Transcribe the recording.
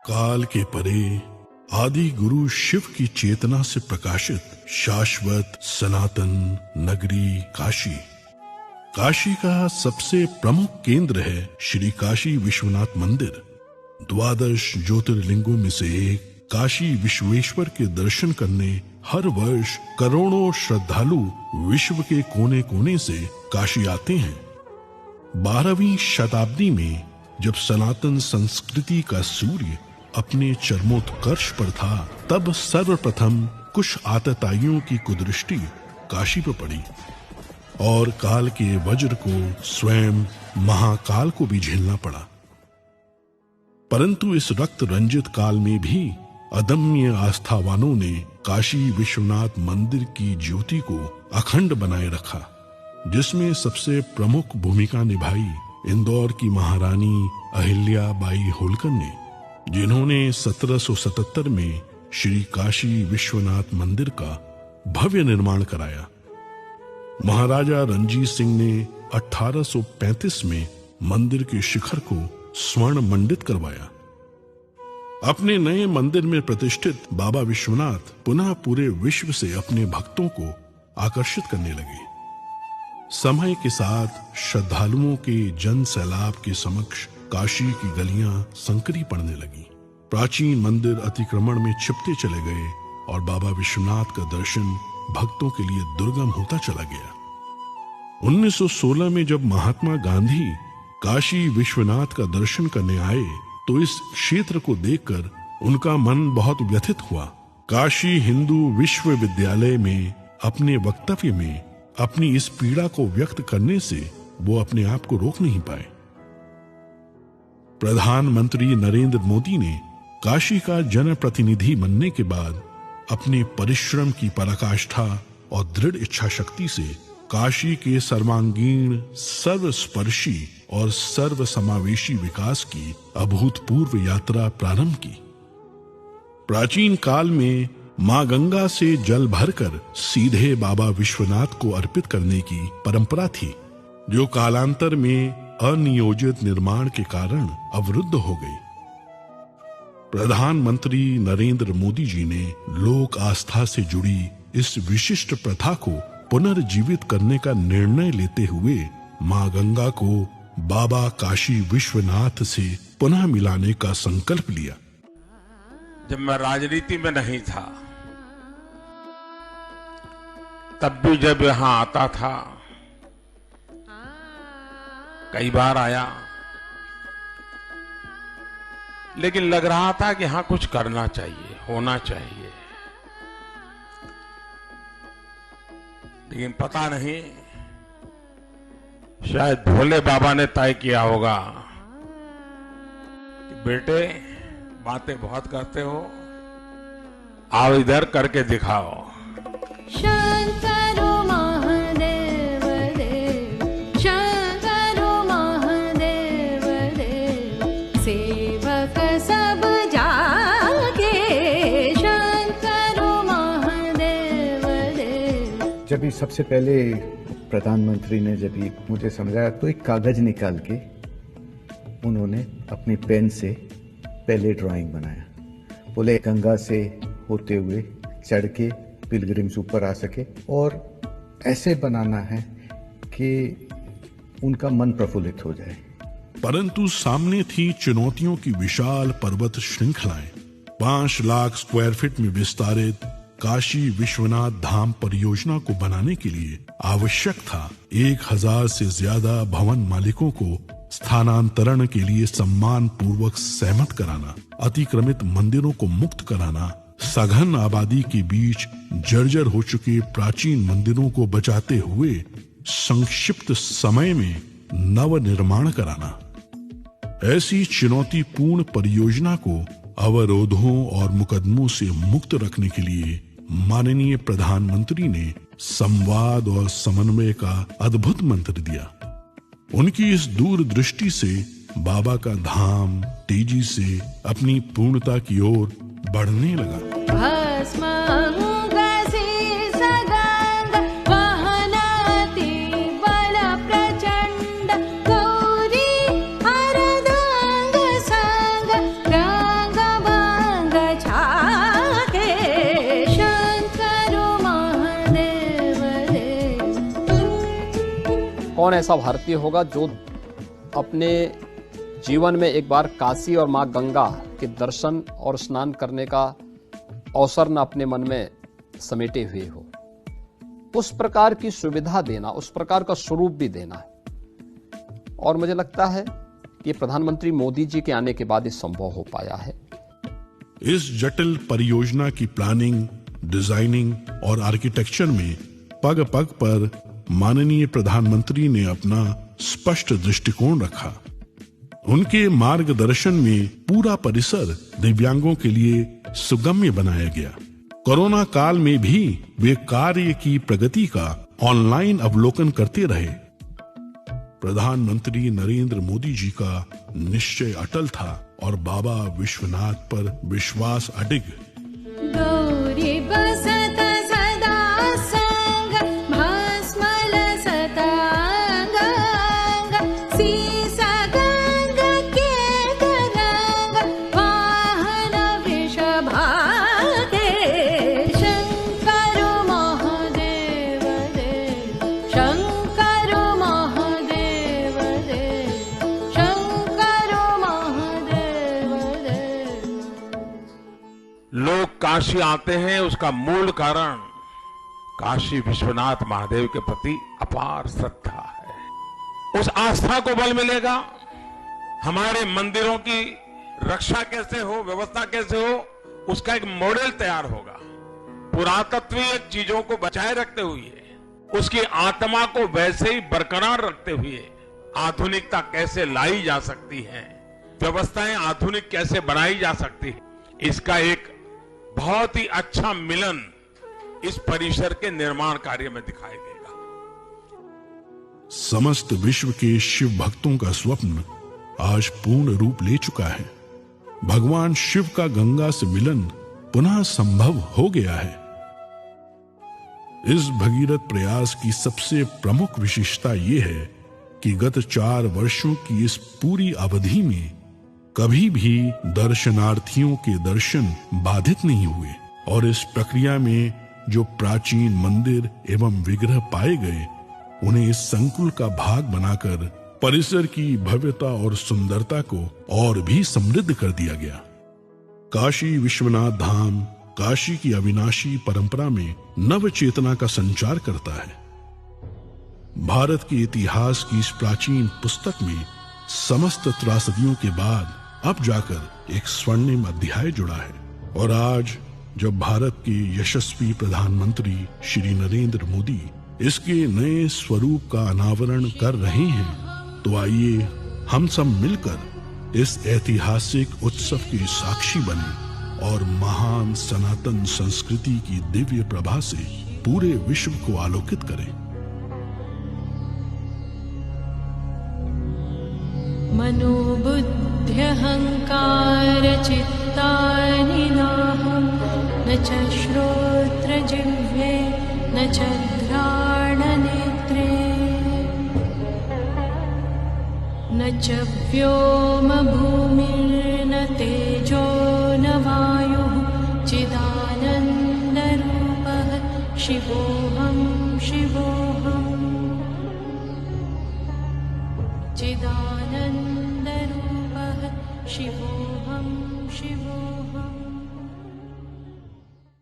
काल के परे आदि गुरु शिव की चेतना से प्रकाशित शाश्वत सनातन नगरी काशी। काशी का सबसे प्रमुख केंद्र है श्री काशी विश्वनाथ मंदिर। 12 ज्योतिर्लिंगों में से एक काशी विश्वेश्वर के दर्शन करने हर वर्ष करोड़ों श्रद्धालु विश्व के कोने कोने से काशी आते हैं। 12वीं शताब्दी में जब सनातन संस्कृति का सूर्य अपने चरमोत्कर्ष पर था, तब सर्वप्रथम कुछ आतताइयों की कुदृष्टि काशी पर पड़ी और काल के वज्र को स्वयं महाकाल को भी झेलना पड़ा। परंतु इस रक्त रंजित काल में भी अदम्य आस्थावानों ने काशी विश्वनाथ मंदिर की ज्योति को अखंड बनाए रखा, जिसमें सबसे प्रमुख भूमिका निभाई इंदौर की महारानी अहिल्या बाई होलकर ने, जिन्होंने 1777 में श्री काशी विश्वनाथ मंदिर का भव्य निर्माण कराया। महाराजा रणजीत सिंह ने 1835 में मंदिर के शिखर को स्वर्ण मंडित करवाया। अपने नए मंदिर में प्रतिष्ठित बाबा विश्वनाथ पुनः पूरे विश्व से अपने भक्तों को आकर्षित करने लगे। समय के साथ श्रद्धालुओं के जन सैलाब के समक्ष काशी की गलियां संकरी पड़ने लगी। प्राचीन मंदिर अतिक्रमण में छिपते चले गए और बाबा विश्वनाथ का दर्शन भक्तों के लिए दुर्गम होता चला गया। 1916 में जब महात्मा गांधी काशी विश्वनाथ का दर्शन करने आए, तो इस क्षेत्र को देखकर उनका मन बहुत व्यथित हुआ। काशी हिंदू विश्वविद्यालय में अपने वक्तव्य में अपनी इस पीड़ा को व्यक्त करने से वो अपने आप को रोक नहीं पाए। प्रधानमंत्री नरेंद्र मोदी ने काशी का जनप्रतिनिधि बनने के बाद अपने परिश्रम की पराकाष्ठा और दृढ़ इच्छा शक्ति से काशी के सर्वांगीण सर्वस्पर्शी और सर्वसमावेशी विकास की अभूतपूर्व यात्रा प्रारंभ की। प्राचीन काल में मां गंगा से जल भरकर सीधे बाबा विश्वनाथ को अर्पित करने की परंपरा थी, जो कालांतर में अनियोजित निर्माण के कारण अवरुद्ध हो गई। प्रधानमंत्री नरेंद्र मोदी जी ने लोक आस्था से जुड़ी इस विशिष्ट प्रथा को पुनर्जीवित करने का निर्णय लेते हुए मां गंगा को बाबा काशी विश्वनाथ से पुनः मिलाने का संकल्प लिया। जब मैं राजनीति में नहीं था, तब भी जब यहां आता था, कई बार आया, लेकिन लग रहा था कि हाँ कुछ करना चाहिए, होना चाहिए। लेकिन पता नहीं, शायद भोले बाबा ने तय किया होगा कि बेटे बातें बहुत करते हो, आओ इधर करके दिखाओ। शंकरो महादेव देव, शंकरो महादेव देव, सेवक सब जागे, शंकरो महादेव देव। जब ही सबसे पहले प्रधानमंत्री ने जब ही मुझे समझाया, तो एक कागज निकाल के उन्होंने अपनी पेन से पहले ड्राइंग बनाया। बोले गंगा से होते हुए चढ़ के पिलग्रिम्स ऊपर आ सके और ऐसे बनाना है कि उनका मन प्रफुल्लित हो जाए। परंतु सामने थी चुनौतियों की विशाल पर्वत श्रृंखलाएं। 5 लाख स्क्वायर फीट में विस्तारित काशी विश्वनाथ धाम परियोजना को बनाने के लिए आवश्यक था 1000 से ज्यादा भवन मालिकों को स्थानांतरण के लिए सम्मान पूर्वक सहमत कराना, अतिक्रमित मंदिरों को मुक्त कराना, सघन आबादी के बीच जर्जर हो चुके प्राचीन मंदिरों को बचाते हुए संक्षिप्त समय में नव निर्माण कराना। ऐसी चुनौतीपूर्ण परियोजना को अवरोधों और मुकदमों से मुक्त रखने के लिए माननीय प्रधानमंत्री ने संवाद और समन्वय का अद्भुत मंत्र दिया। उनकी इस दूरदृष्टि से बाबा का धाम तेजी से अपनी पूर्णता की ओर बढ़ने लगा। भस्म कौन ऐसा भारतीय होगा जो अपने जीवन में एक बार काशी और मां गंगा के दर्शन और स्नान करने का अवसर न अपने मन में समेटे हुए हो। उस प्रकार की सुविधा देना, उस प्रकार का स्वरूप भी देना है। और मुझे लगता है कि प्रधानमंत्री मोदी जी के आने के बाद ये संभव हो पाया है। इस जटिल परियोजना की प्लानिंग, डिजाइनिंग और आर्किटेक्चर में पग पग पर माननीय प्रधानमंत्री ने अपना स्पष्ट दृष्टिकोण रखा। उनके मार्गदर्शन में पूरा परिसर दिव्यांगों के लिए सुगम्य बनाया गया। कोरोना काल में भी वे कार्य की प्रगति का ऑनलाइन अवलोकन करते रहे। प्रधानमंत्री नरेंद्र मोदी जी का निश्चय अटल था और बाबा विश्वनाथ पर विश्वास अडिग। गौरी बसत सदा संग भस्म लसत अंग अंग सीस गंग के तरंग वाहन वृषभागे शंकर महादेव देव शंकर महादेव देव शंकर महादेव देव। लोग काशी आते हैं, उसका मूल कारण काशी विश्वनाथ महादेव के प्रति अपार श्रद्धा है। उस आस्था को बल मिलेगा। हमारे मंदिरों की रक्षा कैसे हो, व्यवस्था कैसे हो, उसका एक मॉडल तैयार होगा। पुरातत्वीय चीजों को बचाए रखते हुए, उसकी आत्मा को वैसे ही बरकरार रखते हुए आधुनिकता कैसे लाई जा सकती है, व्यवस्थाएं आधुनिक कैसे बनाई जा सकती है, इसका एक बहुत ही अच्छा मिलन इस परिसर के निर्माण कार्य में दिखाई देगा। समस्त विश्व के शिव भक्तों का स्वप्न आज पूर्ण रूप ले चुका है। भगवान शिव का गंगा से मिलन पुनः संभव हो गया है। इस भगीरथ प्रयास की सबसे प्रमुख विशेषता यह है कि गत 4 वर्षों की इस पूरी अवधि में कभी भी दर्शनार्थियों के दर्शन बाधित नहीं हुए और इस प्रक्रिया में जो प्राचीन मंदिर एवं विग्रह पाए गए, उन्हें इस संकुल का भाग बनाकर परिसर की भव्यता और सुंदरता को और भी समृद्ध कर दिया गया। काशी विश्वनाथ धाम काशी की अविनाशी परंपरा में नव चेतना का संचार करता है। भारत के इतिहास की इस प्राचीन पुस्तक में समस्त त्रासदियों के बाद अब जाकर एक स्वर्णिम अध्याय जुड़ा है। और आज जब भारत के यशस्वी प्रधानमंत्री श्री नरेंद्र मोदी इसके नए स्वरूप का अनावरण कर रहे हैं, तो आइए हम सब मिलकर इस ऐतिहासिक उत्सव के साक्षी बने और महान सनातन संस्कृति की दिव्य प्रभा से पूरे विश्व को आलोकित करें। मनोबुद्ध्यहंकार चित्तानि नाहं न च श्रोत्रजिह्वे न च घ्राणनेत्रे न च व्योमभूमिर्न तेजो न वायुः चिदानन्दरूपः शिवोऽहं शिवोऽहम् चिदानन्दरूपः शिवो